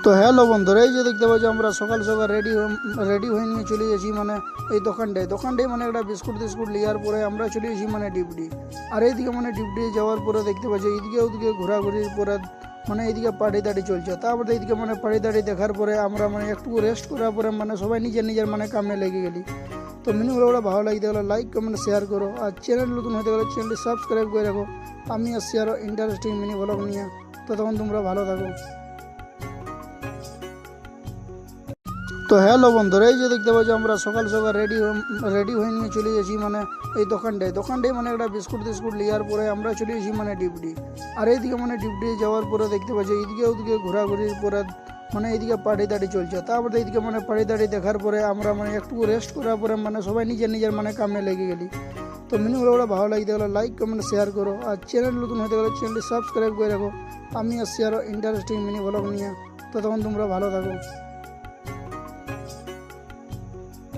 তো হ্যালো বন্ধুরা, এই যে দেখতে পাচ্ছি আমরা সকাল সকাল রেডি হয়ে নিয়ে চলে গেছি মানে এই দোকানটায় মানে একটা বিস্কুট টিস্কুট নেওয়ার পরে আমরা চলে গেছি মানে ডিপডি। আর এইদিকে মানে ডিপডি যাওয়ার পরে দেখতে পাচ্ছি এইদিকে ওদিকে ঘোরাঘুরির পরে মানে এইদিকে পার্টি দাড়ি চলছে। তারপরে এইদিকে মানে পার্টি দাড়ি দেখার পরে আমরা মানে একটু রেস্ট করার পরে মানে সবাই নিজের নিজের মানে কামে লেগে গেলি। তো মিনিগুলো ভালো লাগতে গেলে লাইক কমেন্ট শেয়ার করো, আর চ্যানেল নতুন হতে গেলে চ্যানেলটি সাবস্ক্রাইব করে রাখো। আমি আসছি আরও ইন্টারেস্টিং মিনি ব্লগ নিয়ে। তো তখন তোমরা ভালো থাকো। তো হ্যালো বন্ধুরা, এই যে দেখতে পাচ্ছি আমরা সকাল সকাল রেডি হয়ে নিয়ে চলে গেছি মানে এই দোকানটায় মানে একটা বিস্কুট টিস্কুট নেওয়ার পরে আমরা চলে গেছি মানে ডিপডি। আর এইদিকে মানে ডিপডি যাওয়ার পরে দেখতে পাচ্ছি এইদিকে ওদিকে ঘোরাঘুরির পরে মানে এইদিকে পার্টি দাড়ি চলছে। তারপরে এইদিকে মানে পার্টি দাড়ি দেখার পরে আমরা মানে একটু রেস্ট করার পরে মানে সবাই নিজের নিজের মানে কামে লেগে গেলি। তো মিনিগুলো ভালো লাগতে গেলে লাইক কমেন্ট শেয়ার করো, আর চ্যানেল নতুন হতে গেলে চ্যানেলটি সাবস্ক্রাইব করে রাখো। আমি আসছি আরও ইন্টারেস্টিং মিনি ব্লগ নিয়ে। তো তখন তোমরা ভালো থাকো।